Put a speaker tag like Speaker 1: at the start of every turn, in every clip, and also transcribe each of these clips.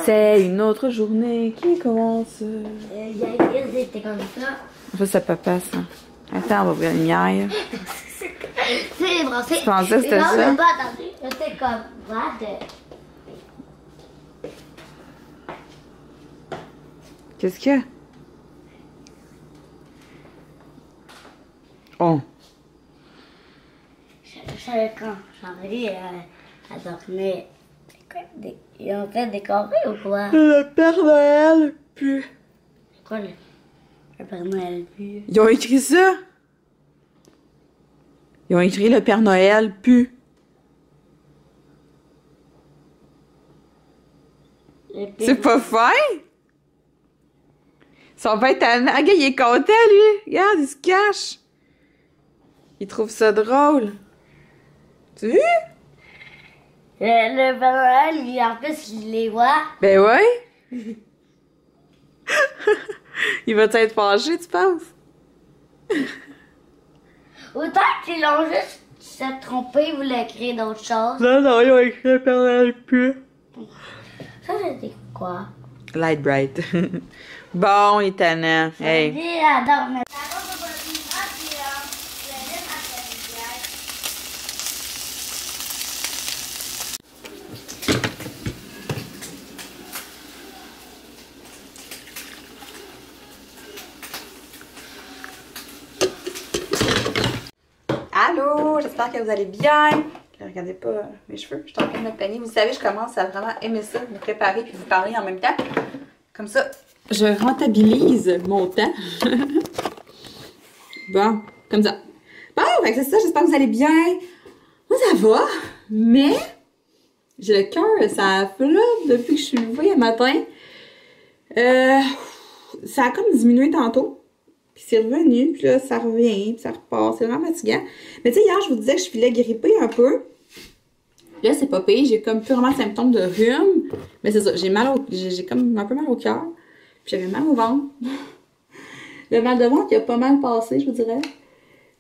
Speaker 1: C'est une autre journée qui commence.
Speaker 2: C'était comme ça.
Speaker 1: Ça, c'est papa, ça. Attends, on va ouvrir la lumière.
Speaker 2: C'est les brassées.
Speaker 1: Tu pensais que c'était ça?
Speaker 2: Pas attendu. C'était comme what?
Speaker 1: Qu'est-ce qu'il y a? Oh.
Speaker 2: Je savais quand Charlie, elle dormait. Ils ont fait décorer ou quoi?
Speaker 1: Le Père Noël pue.
Speaker 2: C'est quoi le Père Noël pue?
Speaker 1: Ils ont écrit ça? Ils ont écrit le Père Noël pue. C'est pas fin? Son père est tellement... Ah, gars, il est content, lui. Regarde, il se cache. Il trouve ça drôle. Tu vois?
Speaker 2: Le Père Noël, lui, en plus, il les voit.
Speaker 1: Ben ouais. Il va être fâché, tu penses?
Speaker 2: Autant qu'ils l'ont juste se trompé, ils voulaient créer d'autres choses.
Speaker 1: Non, non, ils ont écrit le Père Noël pue.
Speaker 2: Ça, c'était quoi?
Speaker 1: Light bright. Bon, il est tannant. Hey.
Speaker 2: Elle dormait.
Speaker 1: Allô, j'espère que vous allez bien. Regardez pas mes cheveux, je suis en train de me peigner. Vous savez, je commence à vraiment aimer ça, me préparer puis vous parler en même temps. Comme ça, je rentabilise mon temps. Bon, comme ça. Bon, fait que c'est ça, j'espère que vous allez bien. Moi, ça va, mais j'ai le cœur, ça flotte depuis que je suis levée un matin. Ça a comme diminué tantôt. Puis c'est revenu, puis là, ça revient, puis ça repart. C'est vraiment fatigant. Mais tu sais, hier, je vous disais que je filais grippée un peu. Là, c'est pas pire. J'ai comme plus vraiment symptômes de rhume. Mais c'est ça, j'ai comme un peu mal au cœur. Puis j'avais mal au ventre. Le mal de ventre, il a pas mal passé, je vous dirais.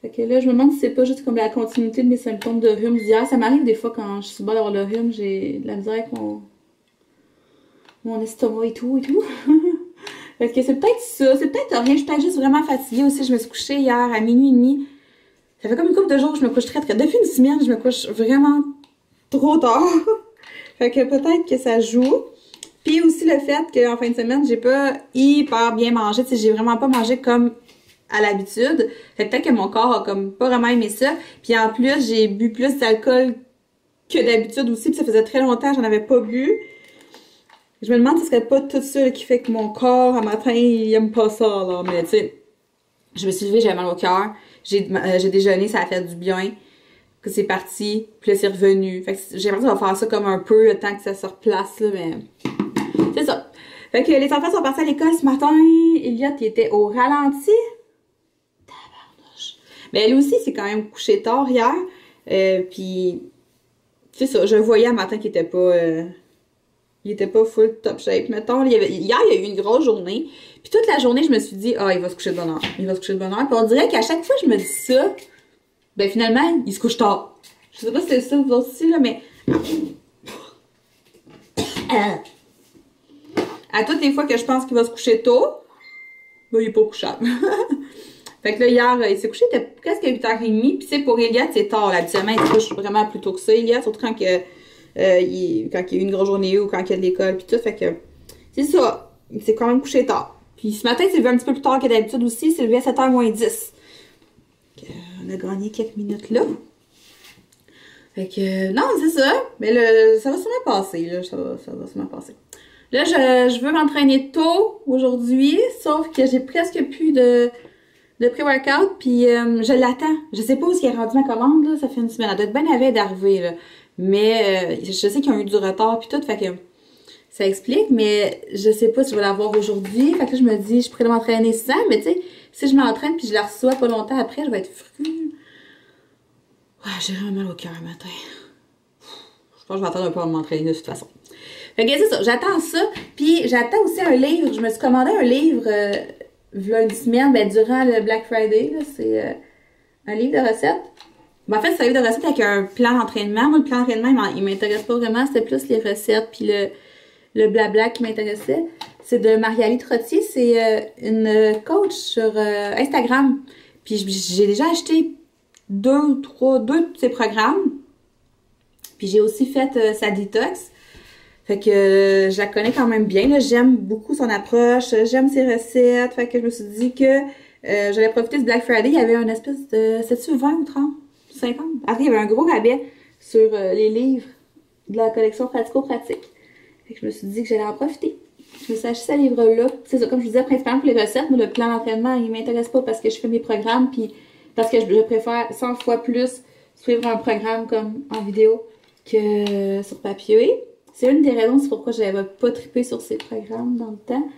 Speaker 1: Fait que là, je me demande si c'est pas juste comme la continuité de mes symptômes de rhume d'hier. Ça m'arrive des fois quand je suis bas d'avoir le rhume, j'ai de la misère avec mon estomac et tout. Parce que c'est peut-être ça, c'est peut-être rien, je suis peut-être juste vraiment fatiguée aussi. Je me suis couchée hier à minuit et demi. Ça fait comme une couple de jours que je me couche très. Depuis une semaine, je me couche vraiment trop tard. Fait que peut-être que ça joue. Puis aussi le fait qu'en fin de semaine, j'ai pas hyper bien mangé. Tu sais, j'ai vraiment pas mangé comme à l'habitude. Fait que peut-être que mon corps a comme pas vraiment aimé ça. Puis en plus, j'ai bu plus d'alcool que d'habitude aussi. Puis ça faisait très longtemps que j'en avais pas bu. Je me demande si ce serait pas tout ça là, qui fait que mon corps, un matin, il aime pas ça, là. Mais tu sais, je me suis levée, j'avais mal au cœur. J'ai déjeuné, ça a fait du bien. Que c'est parti, puis là, c'est revenu. Fait que j'ai l'impression qu'on va faire ça comme un peu, le temps que ça se replace, là, mais... C'est ça. Fait que les enfants sont partis à l'école ce matin. Elliot, il était au ralenti. Tabarnouche. Mais elle aussi, c'est quand même couché tard hier. Puis, c'est ça, je voyais un matin qu'il était pas... il était pas full top shape, mettons. Hier, il y a eu une grosse journée. Puis toute la journée, je me suis dit, ah, il va se coucher de bonne heure. Il va se coucher de bonne heure. Puis on dirait qu'à chaque fois que je me dis ça, ben finalement, il se couche tard. Je sais pas si c'est ça vous aussi, là, mais... À toutes les fois que je pense qu'il va se coucher tôt, ben, il est pas couchable. Fait que là, hier, il s'est couché, il était presque à 8h30. Puis tu sais, pour Elliot, c'est tard. Là. Habituellement, il se couche vraiment plus tôt que ça, Elliot. Surtout quand il y a eu une grosse journée ou quand il y a de l'école puis tout, fait que c'est ça, il s'est quand même couché tard. Puis ce matin, il s'est levé un petit peu plus tard que d'habitude aussi, il s'est levé à 7h moins 10. On a gagné quelques minutes là. Fait que, non, c'est ça, mais ça va sûrement passer, là, ça va sûrement passer. Là, je veux m'entraîner tôt aujourd'hui, sauf que j'ai presque plus de pré-workout, puis je l'attends. Je sais pas où est rendu ma commande, là, ça fait une semaine, elle doit être bien à la veille d'arriver, là. Mais je sais qu'ils ont eu du retard puis tout, fait que ça explique, mais je sais pas si je vais l'avoir aujourd'hui. Fait que là, je me dis, je pourrais m'entraîner sans, mais tu sais, si je m'entraîne puis je la reçois pas longtemps après, je vais être fru. Ouais, j'ai vraiment mal au cœur le matin. Je pense que je vais attendre un peu à m'entraîner de toute façon. Fait que c'est ça, j'attends ça. Puis j'attends aussi un livre. Je me suis commandé un livre v'là une semaine, ben, durant le Black Friday. C'est un livre de recettes. Ben, en fait, c'est un livre de recettes avec un plan d'entraînement. Moi, le plan d'entraînement, il m'intéresse pas vraiment. C'était plus les recettes puis le blabla qui m'intéressait. C'est de Marie-Ali Trottier. C'est une coach sur Instagram. Puis j'ai déjà acheté deux de ses programmes. Puis j'ai aussi fait sa détox. Fait que je la connais quand même bien. J'aime beaucoup son approche. J'aime ses recettes. Fait que je me suis dit que j'allais profiter du Black Friday. Il y avait un espèce de... C'est-tu 20 ou 30? 50? Après, il y avait un gros rabais sur les livres de la collection pratico-pratique. Fait que je me suis dit que j'allais en profiter. Je me suis acheté ce livre-là. C'est ça, comme je vous disais, principalement pour les recettes. Mais le plan d'entraînement, il m'intéresse pas parce que je fais mes programmes. Puis parce que je préfère 100 fois plus suivre un programme comme en vidéo que sur papier. C'est une des raisons c'est pourquoi j'avais pas trippé sur ces programmes dans le temps.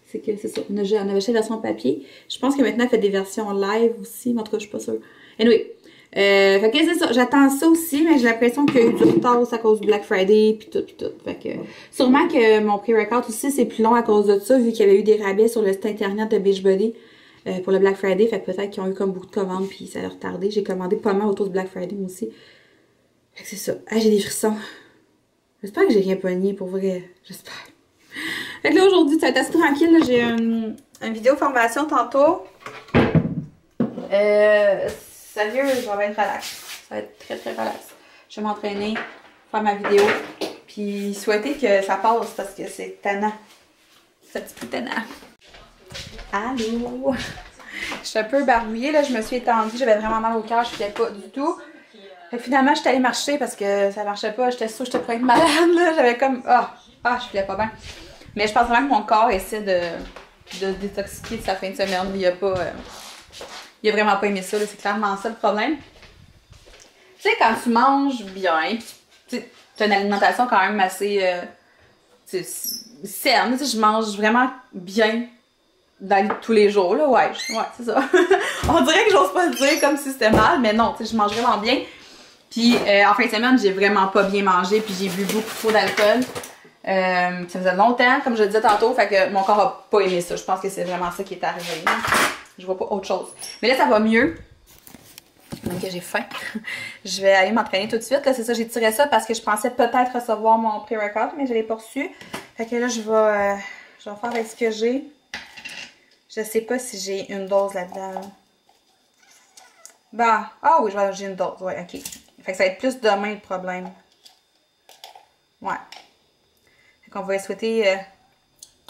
Speaker 1: C'est que c'est ça, on avait acheté la version papier. Je pense que maintenant, elle fait des versions live aussi, mais en tout cas, je suis pas sûre. Anyway, fait que c'est ça, j'attends ça aussi, mais j'ai l'impression qu'il y a eu du retard aussi à cause du Black Friday, puis tout. Fait que sûrement que mon pré-workout aussi, c'est plus long à cause de ça, vu qu'il y avait eu des rabais sur le site internet de Beachbody pour le Black Friday. Fait que peut-être qu'ils ont eu comme beaucoup de commandes, puis ça a retardé. J'ai commandé pas mal autour du Black Friday, moi aussi. Fait que c'est ça. Ah, j'ai des frissons. J'espère que j'ai rien pogné, pour vrai. J'espère. Fait que là, aujourd'hui, ça va être assez tranquille. J'ai une vidéo formation tantôt. Sérieux, je vais être relax. Ça va être très, très relax. Je vais m'entraîner, faire ma vidéo. Puis souhaiter que ça passe parce que c'est tannant. C'est un petit peu tannant. Allô? Je suis un peu barbouillée, là. Je me suis étendue. J'avais vraiment mal au cœur. Je ne filais pas du tout. Fait que finalement, je suis allée marcher parce que ça marchait pas. J'étais sûre que j'étais prête malade, là. J'avais comme... je filais pas bien. Mais je pense vraiment que mon corps essaie de détoxiquer de sa fin de semaine. Il a pas... il a vraiment pas aimé ça, là. C'est clairement ça le problème. Tu sais, quand tu manges bien, tu as une alimentation quand même assez... saine. Tu sais, je mange vraiment bien dans tous les jours, là. Ouais, c'est ça. On dirait que j'ose pas le dire comme si c'était mal, mais non, tu sais, je mange vraiment bien. Puis en fin de semaine, j'ai vraiment pas bien mangé, puis j'ai bu beaucoup trop d'alcool. Ça faisait longtemps, comme je le disais tantôt, fait que mon corps a pas aimé ça. Je pense que c'est vraiment ça qui est arrivé. Là. Je vois pas autre chose. Mais là, ça va mieux. Donc j'ai faim. Je vais aller m'entraîner tout de suite. Là, c'est ça, j'ai tiré ça parce que je pensais peut-être recevoir mon pré-workout, mais je l'ai pas reçu. Fait que là, je vais faire avec ce que j'ai. Je sais pas si j'ai une dose là-dedans. Bah, oui, j'ai une dose. Ouais, ok. Fait que ça va être plus demain le problème. Ouais. Fait qu'on va souhaiter...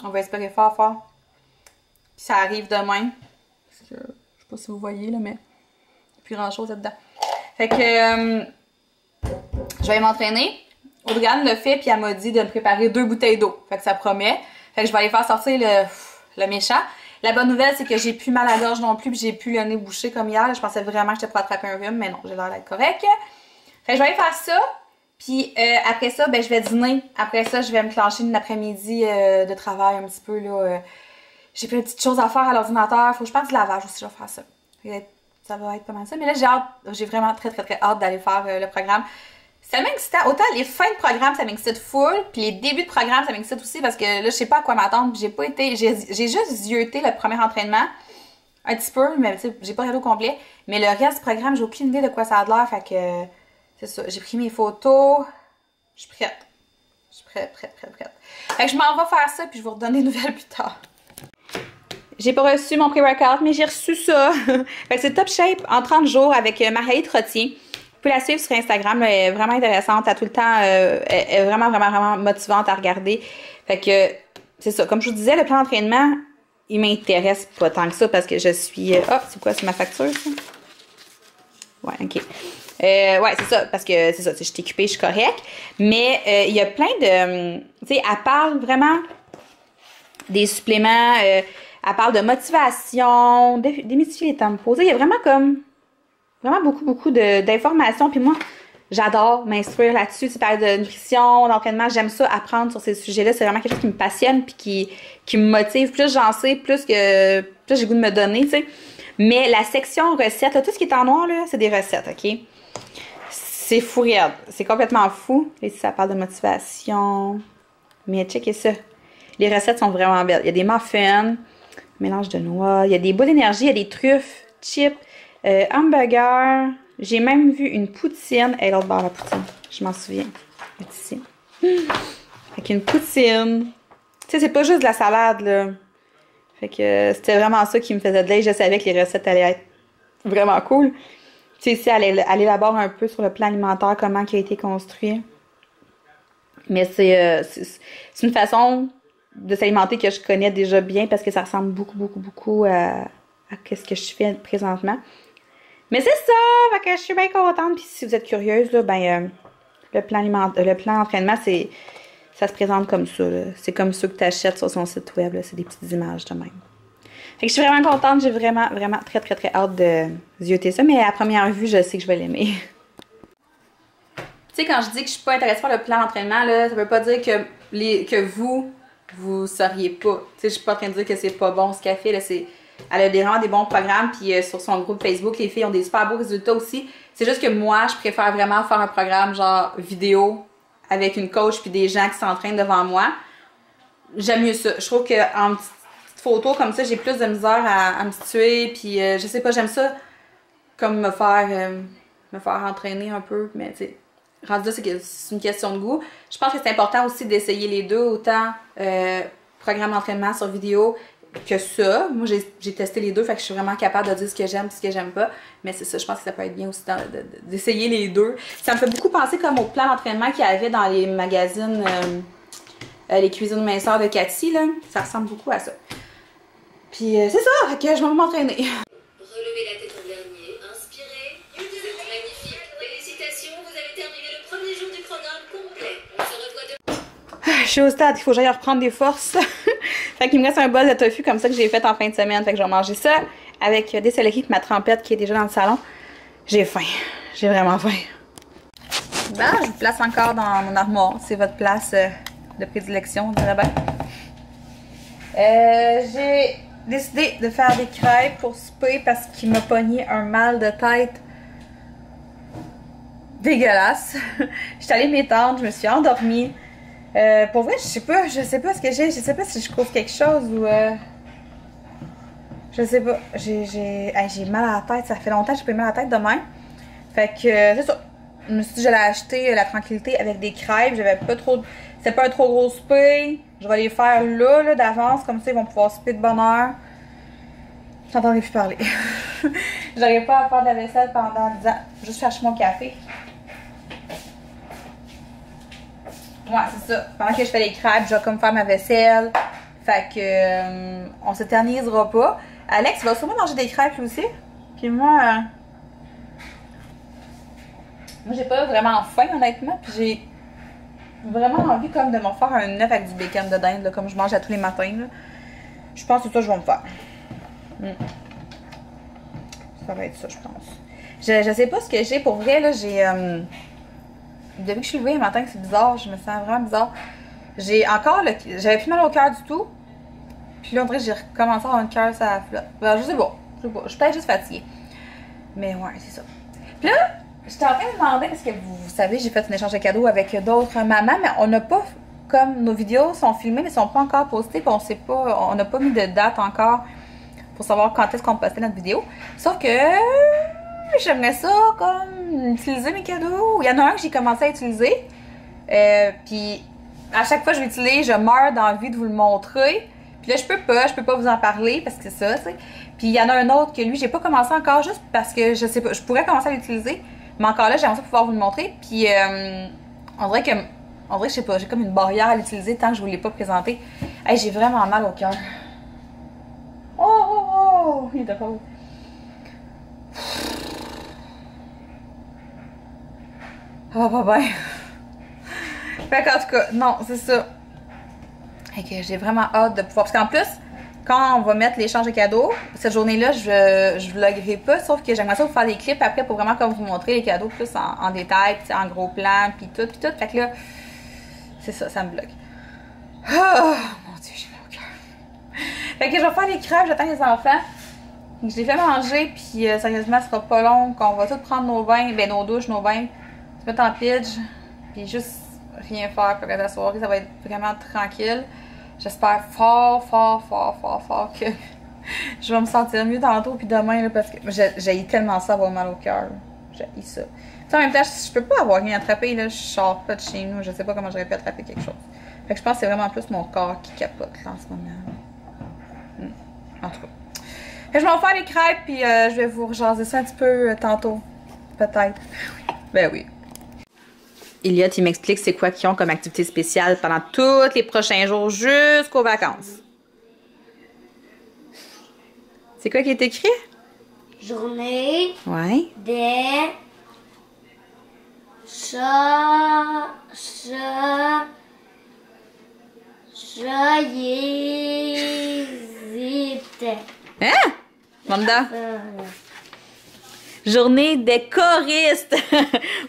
Speaker 1: on va espérer fort. Puis ça arrive demain. Parce que, je sais pas si vous voyez, là, mais... il n'y a plus grand-chose là-dedans. Fait que... je vais aller m'entraîner. Audriane le fait, puis elle m'a dit de me préparer 2 bouteilles d'eau. Fait que ça promet. Fait que je vais aller faire sortir le méchant. La bonne nouvelle, c'est que j'ai plus mal à la gorge non plus, puis j'ai plus le nez bouché comme hier. Je pensais vraiment que j'étais pour attraper un rhume, mais non, j'ai l'air d'être correct. Fait que je vais aller faire ça, puis après ça, ben je vais dîner. Après ça, je vais me clencher une après-midi de travail un petit peu, là. J'ai plein de petites choses à faire à l'ordinateur. Faut que je fasse du lavage aussi, je vais faire ça. Ça va être pas mal ça. Mais là, j'ai vraiment très hâte d'aller faire le programme. C'est tellement excitant. Autant les fins de programme, ça m'excite full, puis les débuts de programme, ça m'excite aussi parce que là, je sais pas à quoi m'attendre. J'ai juste zioté le premier entraînement, un petit peu, mais tu sais, j'ai pas regardé au complet. Mais le reste du programme, j'ai aucune idée de quoi ça a l'air, fait que c'est ça. J'ai pris mes photos, je suis prête. Je suis prête. Fait que je m'en vais faire ça, puis je vais vous redonner des nouvelles plus tard. J'ai pas reçu mon pré-workout, mais j'ai reçu ça. Fait que c'est Top Shape en 30 jours avec Marie-Ali Trottier. Vous pouvez la suivre sur Instagram, elle est vraiment intéressante, elle a tout le temps, elle est vraiment motivante à regarder. Fait que, c'est ça, comme je vous disais, le plan d'entraînement, il m'intéresse pas tant que ça parce que je suis... c'est quoi, c'est ma facture, ça? Ouais, ok. Ouais, c'est ça, parce que, c'est ça, je suis équipée, je suis correcte. Mais, il y a plein de... tu sais, elle parle vraiment des suppléments, elle parle de motivation, démystifier les tempos. Il y a vraiment comme... vraiment beaucoup d'informations. Puis moi, j'adore m'instruire là-dessus. Tu parles de nutrition, d'entraînement. J'aime ça, apprendre sur ces sujets-là. C'est vraiment quelque chose qui me passionne puis qui me motive. Plus j'en sais, plus j'ai le goût de me donner, tu sais. Mais la section recettes, là, tout ce qui est en noir, là, c'est des recettes, OK? C'est fou, regarde. C'est complètement fou. Et si ça parle de motivation. Mais checkez ça. Les recettes sont vraiment belles. Il y a des muffins, mélange de noix. Il y a des boules d'énergie, il y a des truffes, chips. Hamburger, j'ai même vu une poutine. Et l'autre bord, la poutine, je m'en souviens. Elle est ici. Avec une poutine. Tu sais, c'est pas juste de la salade, là. Fait que c'était vraiment ça qui me faisait de l'aide. Je savais que les recettes allaient être vraiment cool. Tu sais, ici, elle élabore un peu sur le plan alimentaire, comment il a été construit. Mais c'est une façon de s'alimenter que je connais déjà bien parce que ça ressemble beaucoup à ce que je fais présentement. Mais c'est ça! Fait que je suis bien contente. Puis si vous êtes curieuse, là, ben, le plan d'entraînement, ça se présente comme ça. C'est comme ceux que tu achètes sur son site web. C'est des petites images de même. Fait que je suis vraiment contente. J'ai vraiment très hâte de zioter ça. Mais à première vue, je sais que je vais l'aimer. Tu sais, quand je dis que je suis pas intéressée par le plan d'entraînement, là, ça veut pas dire que vous seriez pas. Tu sais, je suis pas en train de dire que c'est pas bon ce qu'elle fait. Là, elle a vraiment des bons programmes. Puis sur son groupe Facebook, les filles ont des super beaux résultats aussi. C'est juste que moi, je préfère vraiment faire un programme genre vidéo avec une coach puis des gens qui s'entraînent devant moi. J'aime mieux ça. Je trouve qu'en petite photo comme ça, j'ai plus de misère à me situer. Puis je sais pas, j'aime ça comme me faire entraîner un peu. Mais tu sais, rendu là, c'est une question de goût. Je pense que c'est important aussi d'essayer les deux, autant programme d'entraînement sur vidéo que ça. Moi, j'ai testé les deux, fait que je suis vraiment capable de dire ce que j'aime et ce que j'aime pas. Mais c'est ça, je pense que ça peut être bien aussi d'essayer les deux. Ça me fait beaucoup penser comme au plan d'entraînement qu'il y avait dans les magazines, les cuisines minceurs de Cathy, là. Ça ressemble beaucoup à ça. Puis c'est ça, fait que je vais m'entraîner.
Speaker 3: Relevez la tête en dernier, inspirez. Vous êtes magnifique. Félicitations, vous avez terminé le premier jour du programme complet. On se revoit demain.
Speaker 1: Je suis au stade, il faut que j'aille reprendre des forces. Fait qu'il me reste un bol de tofu comme ça que j'ai fait en fin de semaine. Fait que je vais manger ça avec des céleris et ma trempette qui est déjà dans le salon. J'ai faim. J'ai vraiment faim. Ben, je vous place encore dans mon armoire. C'est votre place de prédilection, on dirait bien. J'ai décidé de faire des crêpes pour souper parce qu'il m'a pogné un mal de tête dégueulasse. J'étais allée m'étendre, je me suis endormie. Pour vrai, je sais pas ce que j'ai. Je sais pas si je couvre quelque chose ou... je sais pas. J'ai mal à la tête. Ça fait longtemps que j'ai pas eu mal à la tête de même. Fait que c'est ça. Je me suis dit que j'allais acheter la tranquillité avec des crêpes. J'avais pas trop... C'était pas un trop gros souper. Je vais les faire là d'avance. Comme ça, ils vont pouvoir souper de bonne heure. J'entendrai plus parler. J'arrive pas à faire de la vaisselle pendant 10 ans. Juste chercher mon café. Ouais, c'est ça. Pendant que je fais les crêpes, je vais comme faire ma vaisselle. Fait que on s'éternisera pas. Alex va sûrement manger des crêpes lui aussi. Puis moi j'ai pas vraiment faim honnêtement. Puis j'ai vraiment envie comme de me faire un œuf avec du bacon de dinde, là, comme je mange à tous les matins. Là. Je pense que c'est ça que je vais me faire. Ça va être ça, je pense. Je sais pas ce que j'ai. Pour vrai, là, j'ai... depuis que je suis levée le matin, c'est bizarre, je me sens vraiment bizarre. J'ai encore j'avais plus mal au cœur du tout. Puis là, on dirait que j'ai recommencé à avoir un cœur, ça flotte. Ben, je sais pas. Je suis peut-être juste fatiguée. Mais ouais, c'est ça. Puis là, j'étais en train de demander, parce que vous savez, j'ai fait un échange de cadeaux avec d'autres mamans, mais on n'a pas, comme nos vidéos sont filmées, mais sont pas encore postées, puis on sait pas, on n'a pas mis de date encore pour savoir quand est-ce qu'on postait notre vidéo. Sauf que j'aimerais ça comme utiliser mes cadeaux. Il y en a un que j'ai commencé à utiliser. Puis à chaque fois que je l'utilise, je meurs d'envie de vous le montrer. Puis là, je peux pas vous en parler parce que c'est ça, tu sais. Puis il y en a un autre que lui, j'ai pas commencé encore juste parce que je sais pas, je pourrais commencer à l'utiliser. Mais encore là, j'aimerais ça pouvoir vous le montrer. Puis on dirait que je sais pas, j'ai comme une barrière à l'utiliser tant que je vous l'ai pas présenté. Hey, j'ai vraiment mal au cœur. Oh, il était pas beau. Ça va pas bien. Fait qu'en tout cas, non, c'est ça. Fait que j'ai vraiment hâte de pouvoir... Parce qu'en plus, quand on va mettre l'échange de cadeaux, cette journée-là, je vloguerai pas, sauf que j'aimerais ça vous faire des clips après pour vraiment comme vous montrer les cadeaux plus en détail, puis en gros plan, puis tout. Fait que là, c'est ça, ça me bloque. Oh, mon Dieu, j'ai mal au cœur. Fait que je vais faire les crêpes, j'attends les enfants. Je les fais manger, puis sérieusement, ce sera pas long, qu'on va tous prendre nos bains, ben nos douches, nos bains, se mettre en pidge, puis juste rien faire pour la soirée, ça va être vraiment tranquille. J'espère fort que je vais me sentir mieux tantôt puis demain là, parce que j'ai tellement ça avoir mal au cœur. J'ai ça. T'sais, en même temps, je peux pas avoir rien attrapé là, je sors pas de chez nous, je sais pas comment j'aurais pu attraper quelque chose. Fait que je pense que c'est vraiment plus mon corps qui capote là, en ce moment. En tout cas. Fait que je vais en faire les crêpes, puis je vais vous rejaser ça un petit peu tantôt. Peut-être. Ben oui. Elliot, il m'explique c'est quoi qu'ils ont comme activité spéciale pendant tous les prochains jours jusqu'aux vacances. C'est quoi qui est écrit?
Speaker 2: Journée
Speaker 1: Ouais.
Speaker 2: des joyeusetés.
Speaker 1: Hein? Manda? Journée des choristes.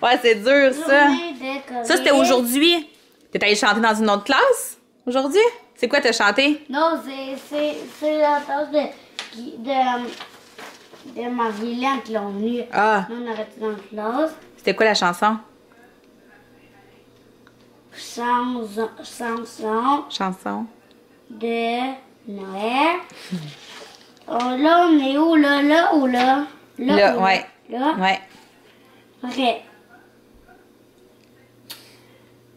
Speaker 1: Ouais, c'est dur, ça.
Speaker 2: Journée des choristes.
Speaker 1: Ça, c'était aujourd'hui. T'es allé chanter dans une autre classe aujourd'hui? C'est quoi t'as chanté?
Speaker 2: Non, c'est la classe de Marie-Hélène qui l'ont venue.
Speaker 1: Ah.
Speaker 2: Nous, on arrêté dans la classe.
Speaker 1: C'était quoi la chanson? Chanson.
Speaker 2: De Noël. Oh, là, on est où, là? Là ou là?
Speaker 1: Là,
Speaker 2: ou
Speaker 1: ouais.
Speaker 2: Là?
Speaker 1: Ouais.
Speaker 2: OK.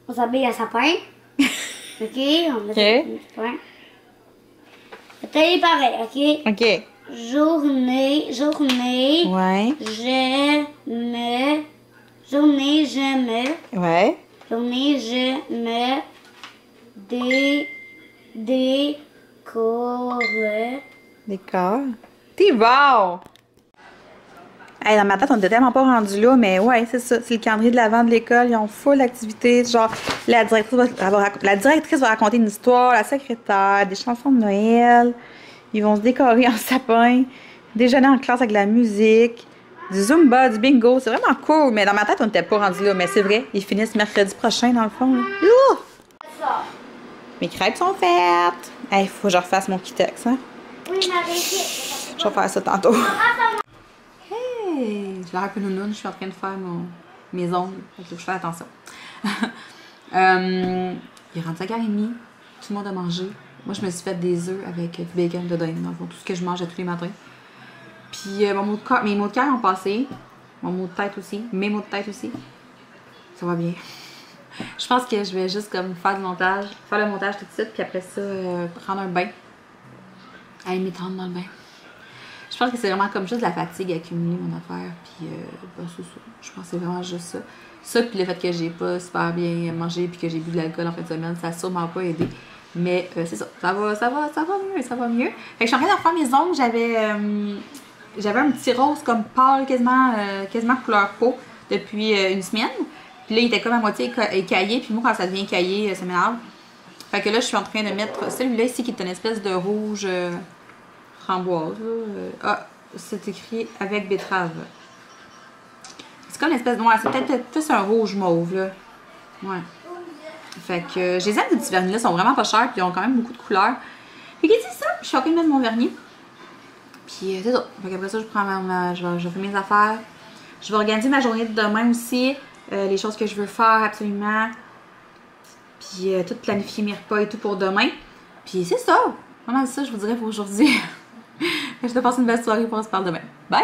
Speaker 2: On s'habille à sapin. OK? On met
Speaker 1: OK.
Speaker 2: sapin. C'est pareil, OK?
Speaker 1: OK.
Speaker 2: Journée,
Speaker 1: Ouais.
Speaker 2: je me,
Speaker 1: Ouais.
Speaker 2: décore.
Speaker 1: D'accord. T'es bon! Hey, dans ma tête, on était tellement pas rendu là, mais ouais, c'est ça. C'est le calendrier de l'avant de l'école. Ils ont full d'activités. Genre, la directrice va raconter une histoire, la secrétaire, des chansons de Noël. Ils vont se décorer en sapin, déjeuner en classe avec de la musique, du Zumba, du bingo. C'est vraiment cool. Mais dans ma tête, on n'était pas rendu là. Mais c'est vrai, ils finissent mercredi prochain, dans le fond. Là. Mes crêpes sont faites. Hey, faut que je refasse mon Kitex, hein?
Speaker 2: Oui,
Speaker 1: Je vais faire ça tantôt. Hey! Je l'air un peu nounoune, je suis en train de faire mes ongles. Fait que je fais attention. Il est rendu à 4h30. Tout le monde a mangé. Moi, je me suis fait des œufs avec du bacon dedans, dans le fond, tout ce que je mange tous les matins. Puis mes mots de cœur ont passé. Mon mot de tête aussi. Mes mots de tête aussi. Ça va bien. Je pense que je vais juste comme faire le montage tout de suite, puis après ça, prendre un bain. Aller m'étendre dans le bain. Je pense que c'est vraiment comme juste la fatigue accumulée, mon affaire, puis c'est ça. Je pense que c'est vraiment juste ça. Ça, puis le fait que j'ai pas super bien mangé, puis que j'ai bu de l'alcool en fin de semaine, ça a sûrement pas aidé. Mais c'est ça, ça va mieux. Fait que je suis en train de refaire mes ongles, j'avais un petit rose comme pâle, quasiment couleur peau, depuis une semaine. Puis là, il était comme à moitié écaillé, puis moi, quand ça devient écaillé, ça m'énerve. Fait que là, je suis en train de mettre celui-là ici, qui est une espèce de rouge framboise. C'est écrit avec betterave. C'est comme une espèce de noir, c'est peut-être plus un rouge mauve, là. Ouais. Fait que je les aime, les petits vernis là, sont vraiment pas chers, puis ils ont quand même beaucoup de couleurs. Fait que c'est ça, je suis en train de mettre mon vernis. Puis c'est ça. Fait qu'après ça, je fais mes affaires. Je vais organiser ma journée de demain aussi. Les choses que je veux faire absolument. Puis tout planifier mes repas et tout pour demain. Puis c'est ça. Vraiment ça, je vous dirais pour aujourd'hui. Je te passe une belle soirée, pour on se parle demain. Bye!